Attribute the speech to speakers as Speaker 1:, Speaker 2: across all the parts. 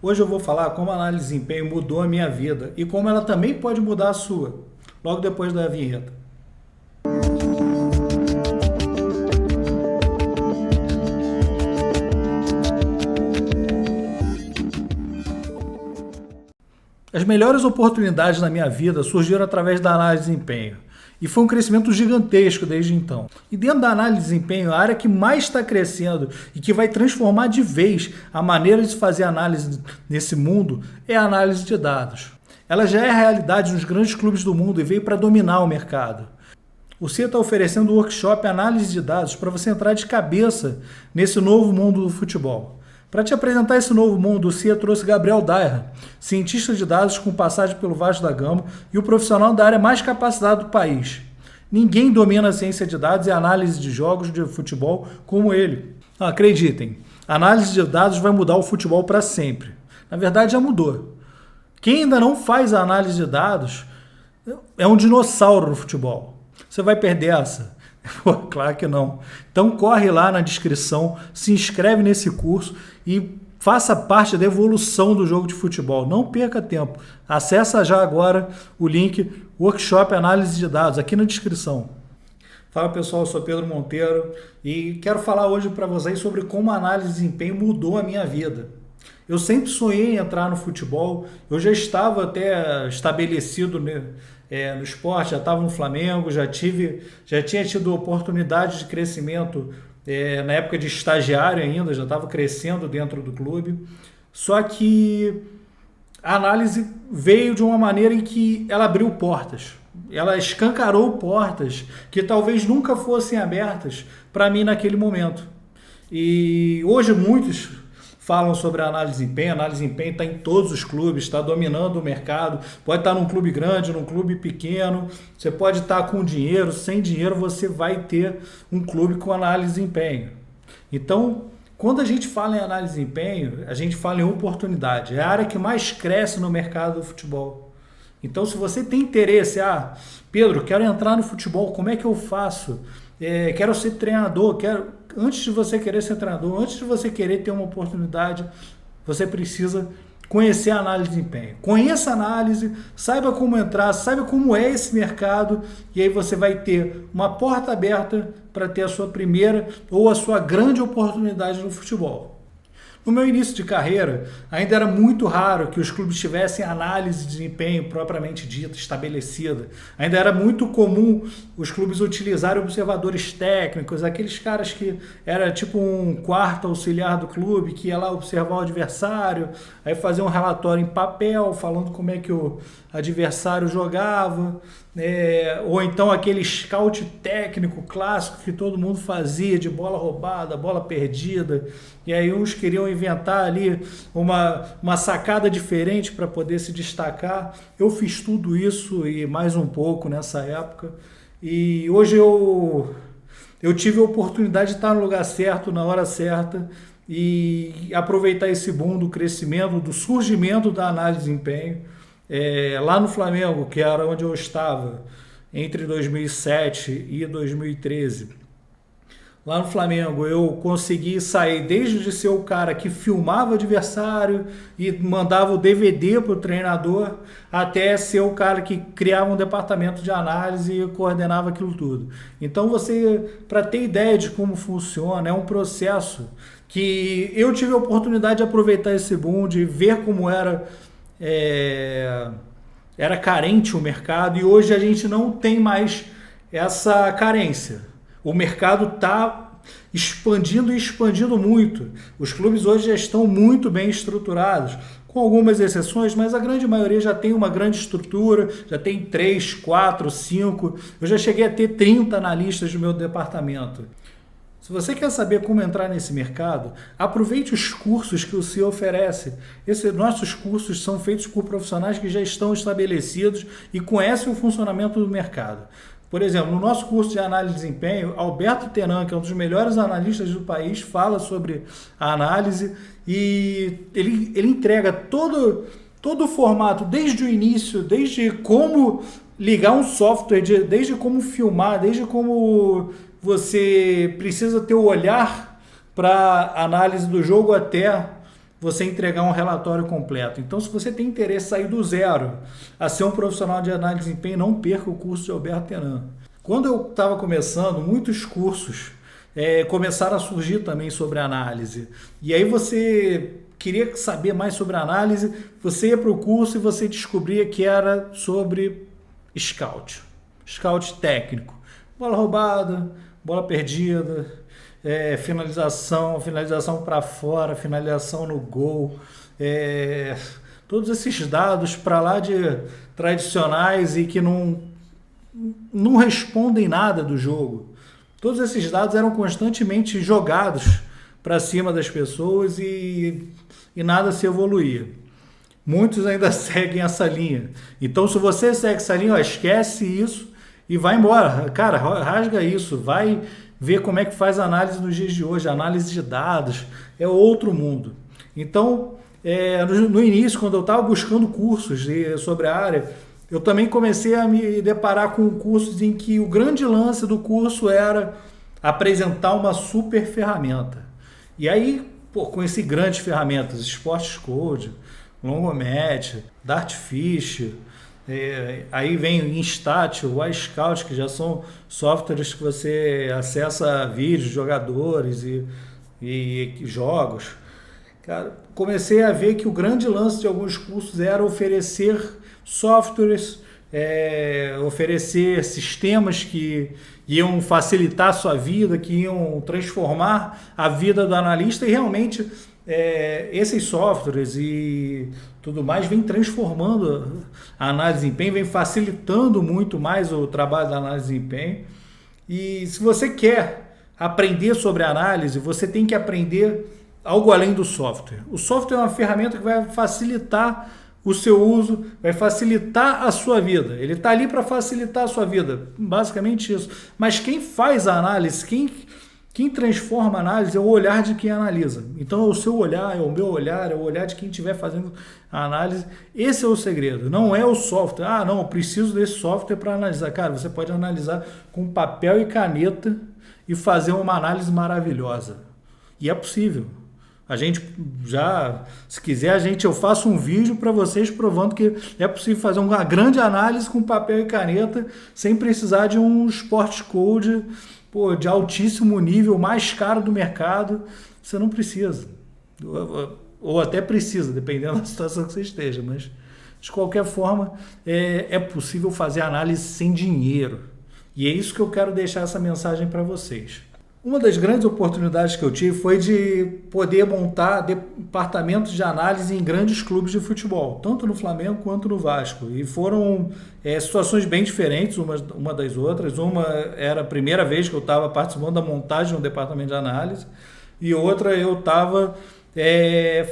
Speaker 1: Hoje eu vou falar como a análise de desempenho mudou a minha vida e como ela também pode mudar a sua, logo depois da vinheta. As melhores oportunidades na minha vida surgiram através da análise de desempenho. E foi um crescimento gigantesco desde então. E dentro da análise de desempenho, a área que mais está crescendo e que vai transformar de vez a maneira de se fazer análise nesse mundo é a análise de dados. Ela já é realidade nos grandes clubes do mundo e veio para dominar o mercado. O CIA está oferecendo um workshop análise de dados para você entrar de cabeça nesse novo mundo do futebol. Para te apresentar esse novo mundo, o CIA trouxe Gabriel Daher, cientista de dados com passagem pelo Vasco da Gama e o profissional da área mais capacitado do país. Ninguém domina a ciência de dados e a análise de jogos de futebol como ele. Acreditem, a análise de dados vai mudar o futebol para sempre. Na verdade, já mudou. Quem ainda não faz a análise de dados é um dinossauro no futebol. Você vai perder essa? Pô, claro que não. Então corre lá na descrição, se inscreve nesse curso e faça parte da evolução do jogo de futebol. Não perca tempo. Acessa já agora o link Workshop Análise de Dados aqui na descrição. Fala pessoal, eu sou Pedro Monteiro e quero falar hoje para vocês sobre como a análise de desempenho mudou a minha vida. Eu sempre sonhei em entrar no futebol, eu já estava até estabelecido no esporte, já estava no Flamengo, já tinha tido oportunidade de crescimento na época de estagiário ainda, já estava crescendo dentro do clube. Só que a análise veio de uma maneira em que ela abriu portas, ela escancarou portas que talvez nunca fossem abertas para mim naquele momento. E hoje muitos falam sobre a análise de desempenho. A análise de desempenho está em todos os clubes, está dominando o mercado. Pode estar num clube grande, num clube pequeno. Você pode estar com dinheiro, sem dinheiro, você vai ter um clube com análise de desempenho. Então, quando a gente fala em análise de desempenho, a gente fala em oportunidade. É a área que mais cresce no mercado do futebol. Então, se você tem interesse, Pedro, quero entrar no futebol, como é que eu faço? Quero ser treinador, antes de você querer ser treinador, antes de você querer ter uma oportunidade, você precisa conhecer a análise de desempenho. Conheça a análise, saiba como entrar, saiba como é esse mercado e aí você vai ter uma porta aberta para ter a sua primeira ou a sua grande oportunidade no futebol. No meu início de carreira, ainda era muito raro que os clubes tivessem análise de desempenho propriamente dita, estabelecida. Ainda era muito comum os clubes utilizarem observadores técnicos, aqueles caras que era tipo um quarto auxiliar do clube, que ia lá observar o adversário, aí fazer um relatório em papel, falando como é que o adversário jogava, ou então aquele scout técnico clássico que todo mundo fazia, de bola roubada, bola perdida, e aí uns queriam inventar ali uma sacada diferente para poder se destacar. Eu fiz tudo isso e mais um pouco nessa época, e hoje eu tive a oportunidade de estar no lugar certo, na hora certa, e aproveitar esse boom do crescimento, do surgimento da análise de desempenho. Lá no Flamengo, que era onde eu estava entre 2007 e 2013, lá no Flamengo eu consegui sair desde de ser o cara que filmava o adversário e mandava o DVD para o treinador, até ser o cara que criava um departamento de análise e coordenava aquilo tudo. Então você, para ter ideia de como funciona, é um processo que eu tive a oportunidade de aproveitar esse boom, de ver como era carente o mercado, e hoje a gente não tem mais essa carência. O mercado está expandindo e expandindo muito. Os clubes hoje já estão muito bem estruturados, com algumas exceções, mas a grande maioria já tem uma grande estrutura, já tem 3, 4, 5. Eu já cheguei a ter 30 analistas no meu departamento. Se você quer saber como entrar nesse mercado, aproveite os cursos que o CIA oferece. Nossos cursos são feitos por profissionais que já estão estabelecidos e conhecem o funcionamento do mercado. Por exemplo, no nosso curso de análise de desempenho, Alberto Teran, que é um dos melhores analistas do país, fala sobre a análise e ele entrega todo o formato, desde o início, desde como ligar um software, desde como filmar, desde como você precisa ter o olhar para análise do jogo, até você entregar um relatório completo. Então, se você tem interesse em sair do zero a ser um profissional de análise de desempenho, não perca o curso de Alberto Teran. Quando eu estava começando, muitos cursos começaram a surgir também sobre análise. E aí você queria saber mais sobre análise, você ia para o curso e você descobria que era sobre scout técnico. Bola roubada, bola perdida, finalização para fora, finalização no gol, todos esses dados para lá de tradicionais e que não respondem nada do jogo. Todos esses dados eram constantemente jogados para cima das pessoas e nada se evoluía. Muitos ainda seguem essa linha. Então, se você segue essa linha, esquece isso e vai embora. Cara, rasga isso, vai ver como é que faz análise nos dias de hoje. Análise de dados é outro mundo. Então, no início, quando eu estava buscando cursos sobre a área, eu também comecei a me deparar com cursos em que o grande lance do curso era apresentar uma super ferramenta. E aí, conheci grandes ferramentas, Sports Code, Longomat, Dartfish, aí vem Instat, Wisecout, que já são softwares que você acessa vídeos, jogadores e jogos. Cara, comecei a ver que o grande lance de alguns cursos era oferecer softwares, oferecer sistemas que iam facilitar a sua vida, que iam transformar a vida do analista, e realmente esses softwares e tudo mais vem transformando a análise de desempenho, vem facilitando muito mais o trabalho da análise de desempenho. E se você quer aprender sobre análise, você tem que aprender algo além do software. O software é uma ferramenta que vai facilitar o seu uso, vai facilitar a sua vida. Ele está ali para facilitar a sua vida, basicamente isso. Mas quem faz a análise, quem transforma a análise é o olhar de quem analisa. Então é o seu olhar, é o meu olhar, é o olhar de quem estiver fazendo a análise. Esse é o segredo, não é o software. Ah, não, eu preciso desse software para analisar. Cara, você pode analisar com papel e caneta e fazer uma análise maravilhosa. E é possível. A gente já, se quiser, eu faço um vídeo para vocês provando que é possível fazer uma grande análise com papel e caneta sem precisar de um Sports Code de altíssimo nível, mais caro do mercado. Você não precisa. Ou até precisa, dependendo da situação que você esteja. Mas, de qualquer forma, é possível fazer análise sem dinheiro. E é isso que eu quero deixar essa mensagem para vocês. Uma das grandes oportunidades que eu tive foi de poder montar departamentos de análise em grandes clubes de futebol, tanto no Flamengo quanto no Vasco. E foram situações bem diferentes uma das outras. Uma era a primeira vez que eu estava participando da montagem de um departamento de análise, e outra eu estava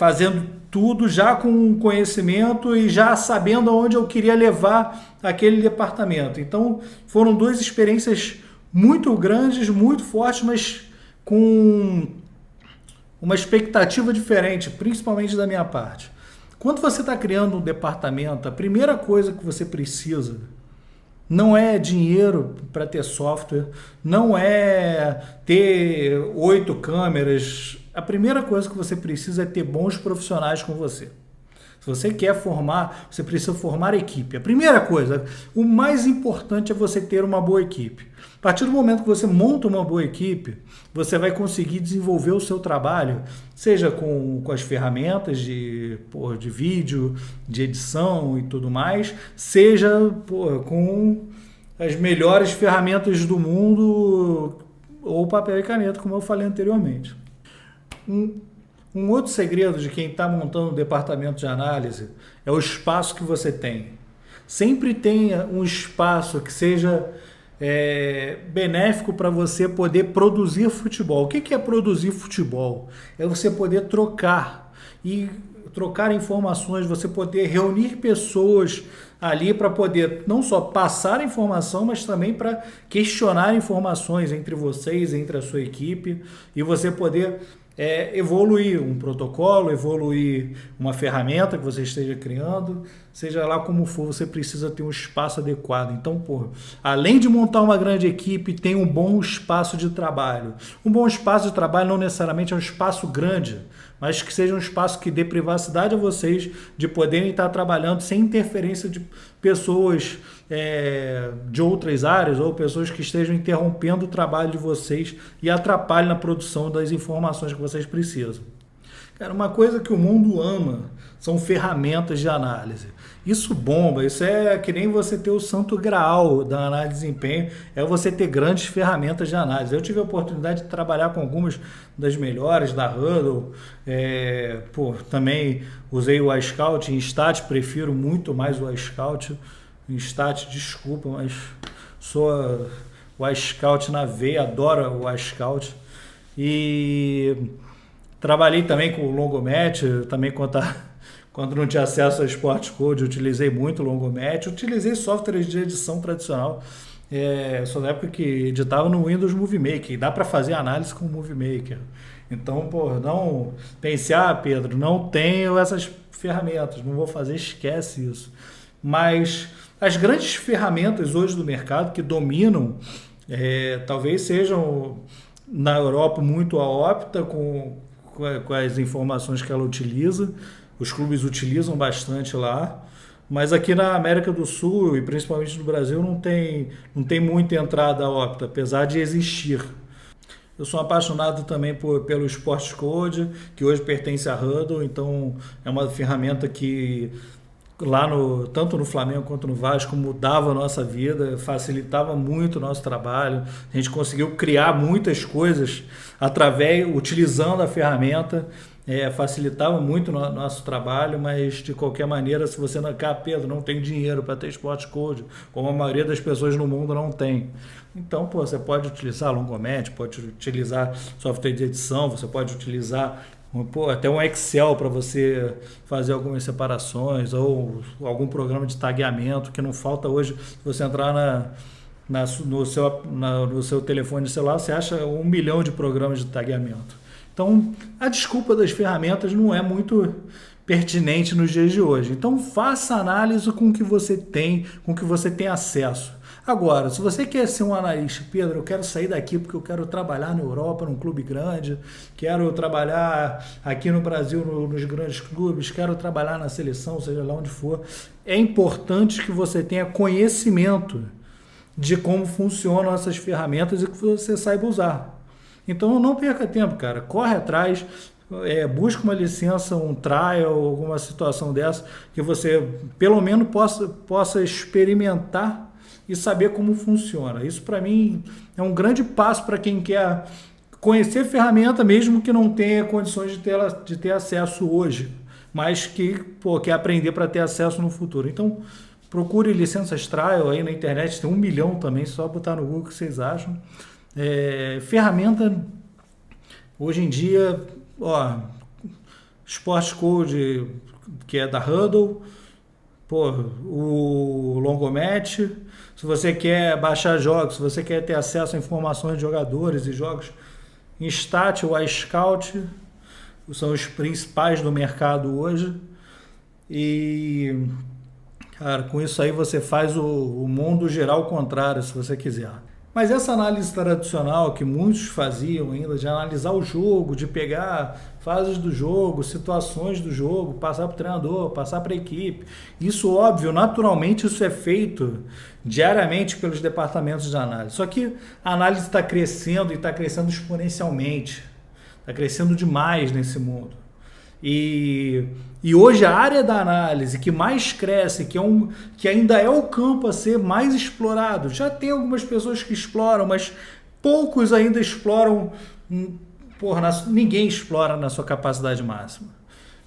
Speaker 1: fazendo tudo já com conhecimento e já sabendo aonde eu queria levar aquele departamento. Então foram duas experiências muito grandes, muito fortes, mas com uma expectativa diferente, principalmente da minha parte. Quando você está criando um departamento, a primeira coisa que você precisa não é dinheiro para ter software, não é ter 8 câmeras. A primeira coisa que você precisa é ter bons profissionais com você. Se você quer formar, você precisa formar equipe. A primeira coisa, o mais importante é você ter uma boa equipe. A partir do momento que você monta uma boa equipe, você vai conseguir desenvolver o seu trabalho, seja com as ferramentas de vídeo, de edição e tudo mais, seja com as melhores ferramentas do mundo ou papel e caneta, como eu falei anteriormente. Um outro segredo de quem está montando um departamento de análise é o espaço que você tem. Sempre tenha um espaço que seja benéfico para você poder produzir futebol. O que é produzir futebol? É você poder trocar informações, você poder reunir pessoas ali para poder não só passar informação, mas também para questionar informações entre vocês, entre a sua equipe, e você poder evoluir um protocolo, evoluir uma ferramenta que você esteja criando, seja lá como for, você precisa ter um espaço adequado. Então, além de montar uma grande equipe, tem um bom espaço de trabalho. Um bom espaço de trabalho não necessariamente é um espaço grande, mas que seja um espaço que dê privacidade a vocês de poderem estar trabalhando sem interferência de pessoas de outras áreas ou pessoas que estejam interrompendo o trabalho de vocês e atrapalhem na produção das informações que vocês precisam. Cara, uma coisa que o mundo ama são ferramentas de análise. Isso bomba, isso é que nem você ter o santo graal da análise de desempenho, é você ter grandes ferramentas de análise. Eu tive a oportunidade de trabalhar com algumas das melhores da Hudl, também usei o iScout, em Stat prefiro muito mais o iScout, em Stat, desculpa, mas sou o iScout na veia, adoro o iScout. E trabalhei também com o Longomat, também quando não tinha acesso a Sports Code, utilizei muito o Longomat, utilizei softwares de edição tradicional, só na época que editava no Windows Movie Maker, e dá para fazer análise com o Movie Maker. Então, não pensei, Pedro, não tenho essas ferramentas, não vou fazer, esquece isso. Mas as grandes ferramentas hoje do mercado que dominam, talvez sejam na Europa muito a Opta, com as informações que ela utiliza, os clubes utilizam bastante lá, mas aqui na América do Sul e principalmente no Brasil não tem muita entrada Opta, apesar de existir. Eu sou apaixonado também pelo Sports Code, que hoje pertence à Hudl, então é uma ferramenta que lá tanto no Flamengo quanto no Vasco mudava a nossa vida, facilitava muito o nosso trabalho, a gente conseguiu criar muitas coisas utilizando a ferramenta, facilitava muito o nosso trabalho, mas de qualquer maneira, se você Pedro, não tem dinheiro para ter Sports Code, como a maioria das pessoas no mundo não tem. Então, você pode utilizar Longomat, pode utilizar software de edição, você pode utilizar até um Excel para você fazer algumas separações ou algum programa de tagueamento, que não falta hoje. Se você entrar no seu telefone celular, você acha 1 milhão de programas de tagueamento. Então, a desculpa das ferramentas não é muito pertinente nos dias de hoje. Então, faça análise com o que você tem, com o que você tem acesso. Agora, se você quer ser um analista, Pedro, eu quero sair daqui porque eu quero trabalhar na Europa, num clube grande, quero trabalhar aqui no Brasil nos grandes clubes, quero trabalhar na seleção, seja lá onde for, é importante que você tenha conhecimento de como funcionam essas ferramentas e que você saiba usar. Então não perca tempo, cara. Corre atrás, busca uma licença, um trial, alguma situação dessa, que você pelo menos possa experimentar e saber como funciona. Isso para mim é um grande passo para quem quer conhecer ferramenta, mesmo que não tenha condições de ter acesso hoje, mas que quer aprender para ter acesso no futuro. Então procure licenças trial aí na internet, tem 1 milhão também, só botar no Google o que vocês acham. Ferramenta, hoje em dia, Sports Code, que é da Hudl, o Longomat. Se você quer baixar jogos, se você quer ter acesso a informações de jogadores e jogos, em Stat, o iScout, são os principais do mercado hoje. E, cara, com isso aí você faz o mundo girar ao contrário, se você quiser. Mas essa análise tradicional que muitos faziam ainda, de analisar o jogo, de pegar fases do jogo, situações do jogo, passar para o treinador, passar para a equipe, isso óbvio, naturalmente isso é feito diariamente pelos departamentos de análise. Só que a análise está crescendo e está crescendo exponencialmente, está crescendo demais nesse mundo. E hoje a área da análise que mais cresce, que ainda é o campo a ser mais explorado, já tem algumas pessoas que exploram, mas poucos ainda exploram, ninguém explora na sua capacidade máxima,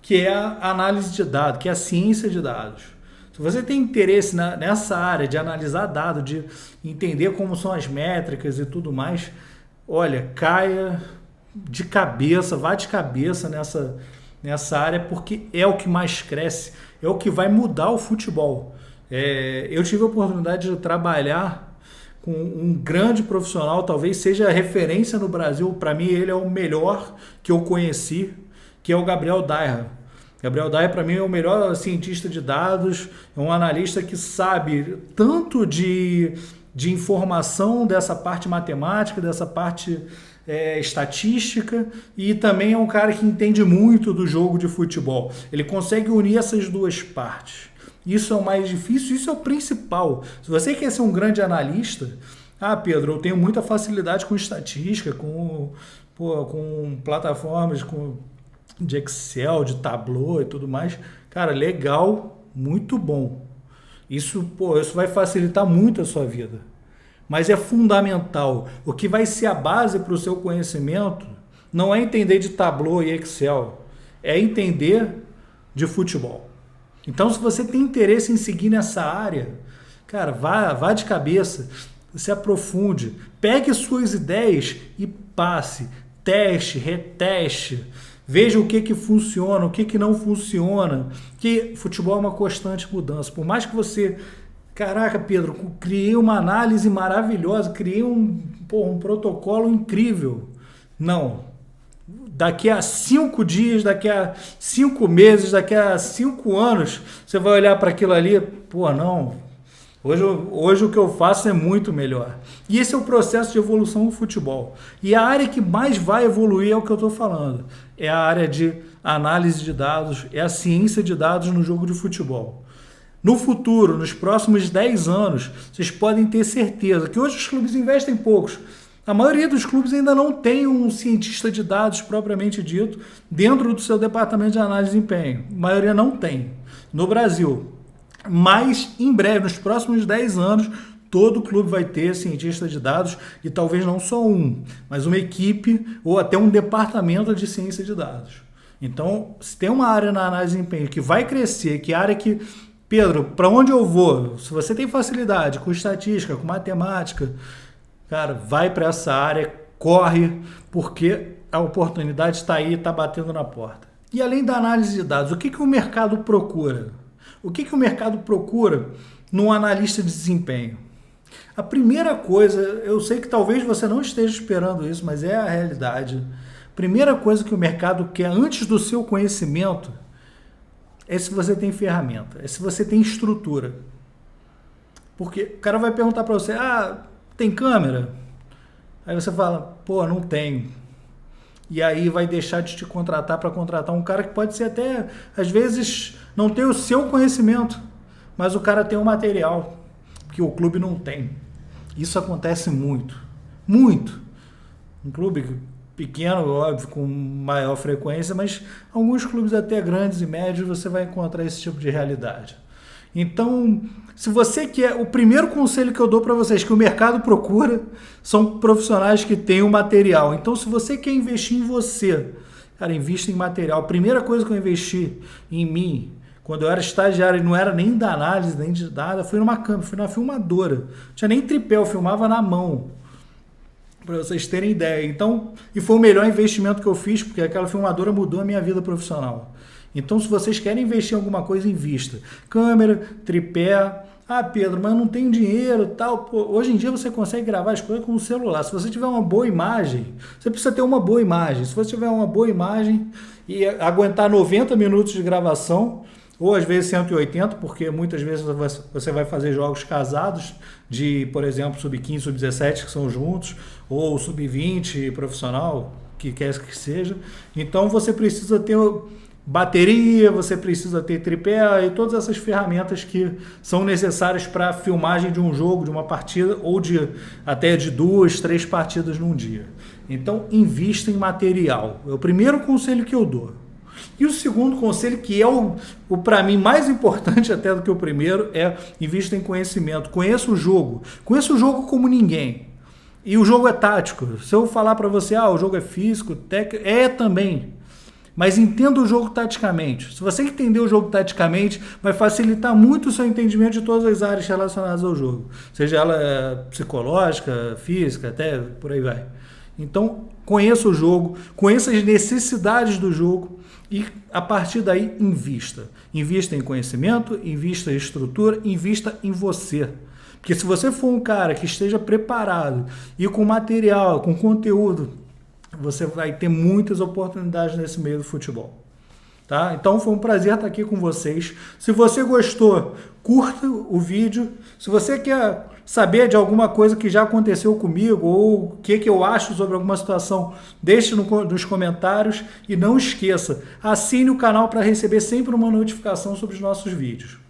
Speaker 1: que é a análise de dados, que é a ciência de dados. Se você tem interesse nessa área de analisar dados, de entender como são as métricas e tudo mais, olha, caia de cabeça, vá de cabeça nessa área, porque é o que mais cresce, é o que vai mudar o futebol. Eu tive a oportunidade de trabalhar com um grande profissional, talvez seja a referência no Brasil, para mim ele é o melhor que eu conheci, que é o Gabriel Daira. Gabriel Daira, para mim, é o melhor cientista de dados, é um analista que sabe tanto de informação dessa parte matemática, dessa parte estatística e também é um cara que entende muito do jogo de futebol. Ele consegue unir essas duas partes. Isso é o mais difícil, isso é o principal. Se você quer ser um grande analista, Pedro, eu tenho muita facilidade com estatística, com plataformas de Excel, de Tableau e tudo mais. Cara, legal, muito bom. Isso vai facilitar muito a sua vida. Mas é fundamental. O que vai ser a base para o seu conhecimento não é entender de Tableau e Excel, é entender de futebol. Então, se você tem interesse em seguir nessa área, cara, vá de cabeça, se aprofunde, pegue suas ideias e passe, teste, reteste, veja o que funciona, o que não funciona, que futebol é uma constante mudança. Por mais que você, caraca, Pedro, criei uma análise maravilhosa, criei um protocolo incrível. Não. Daqui a 5 dias, daqui a 5 meses, daqui a 5 anos, você vai olhar para aquilo ali, não. Hoje o que eu faço é muito melhor. E esse é o processo de evolução do futebol. E a área que mais vai evoluir é o que eu estou falando. É a área de análise de dados, é a ciência de dados no jogo de futebol. No futuro, nos próximos 10 anos, vocês podem ter certeza que hoje os clubes investem poucos. A maioria dos clubes ainda não tem um cientista de dados propriamente dito dentro do seu departamento de análise de desempenho. A maioria não tem no Brasil. Mas, em breve, nos próximos 10 anos, todo clube vai ter cientista de dados e talvez não só um, mas uma equipe ou até um departamento de ciência de dados. Então, se tem uma área na análise de desempenho que vai crescer, que é a área que, Pedro, para onde eu vou? Se você tem facilidade com estatística, com matemática, cara, vai para essa área, corre, porque a oportunidade está aí, está batendo na porta. E além da análise de dados, o que o mercado procura? O que o mercado procura num analista de desempenho? A primeira coisa, eu sei que talvez você não esteja esperando isso, mas é a realidade. A primeira coisa que o mercado quer antes do seu conhecimento é se você tem ferramenta, é se você tem estrutura. Porque o cara vai perguntar para você, tem câmera? Aí você fala, não tenho. E aí vai deixar de te contratar para contratar um cara que pode ser até, às vezes, não ter o seu conhecimento, mas o cara tem o material que o clube não tem. Isso acontece muito, muito. Um clube pequeno, óbvio, com maior frequência, mas alguns clubes até grandes e médios você vai encontrar esse tipo de realidade. Então, se você quer, o primeiro conselho que eu dou para vocês, que o mercado procura, são profissionais que têm o material. Então, se você quer investir em você, cara, invista em material. A primeira coisa que eu investi em mim, quando eu era estagiário e não era nem da análise, nem de nada, fui numa câmera, fui numa filmadora. Não tinha nem tripé, eu filmava na mão, para vocês terem ideia. Então, e foi o melhor investimento que eu fiz, porque aquela filmadora mudou a minha vida profissional. Então, se vocês querem investir em alguma coisa, invista. Câmera, tripé. Pedro, mas eu não tenho dinheiro, tal. Hoje em dia você consegue gravar as coisas com o celular. Se você tiver uma boa imagem, você precisa ter uma boa imagem. Se você tiver uma boa imagem e aguentar 90 minutos de gravação, ou às vezes 180, porque muitas vezes você vai fazer jogos casados de, por exemplo, sub-15, sub-17, que são juntos, ou sub-20 profissional, que quer que seja. Então, você precisa ter bateria, você precisa ter tripé e todas essas ferramentas que são necessárias para a filmagem de um jogo, de uma partida ou até de 2, 3 partidas num dia. Então, invista em material. É o primeiro conselho que eu dou. E o segundo conselho, que é o para mim mais importante até do que o primeiro, é invista em conhecimento. Conheça o jogo. Conheça o jogo como ninguém. E o jogo é tático. Se eu falar para você, o jogo é físico, técnico, também. Mas entenda o jogo taticamente. Se você entender o jogo taticamente, vai facilitar muito o seu entendimento de todas as áreas relacionadas ao jogo. Seja ela psicológica, física, até por aí vai. Então, conheça o jogo, conheça as necessidades do jogo e, a partir daí, invista. Invista em conhecimento, invista em estrutura, invista em você. Porque se você for um cara que esteja preparado e com material, com conteúdo, você vai ter muitas oportunidades nesse meio do futebol. Tá? Então foi um prazer estar aqui com vocês. Se você gostou, curta o vídeo. Se você quer saber de alguma coisa que já aconteceu comigo ou o que eu acho sobre alguma situação, deixe nos comentários. E não esqueça, assine o canal para receber sempre uma notificação sobre os nossos vídeos.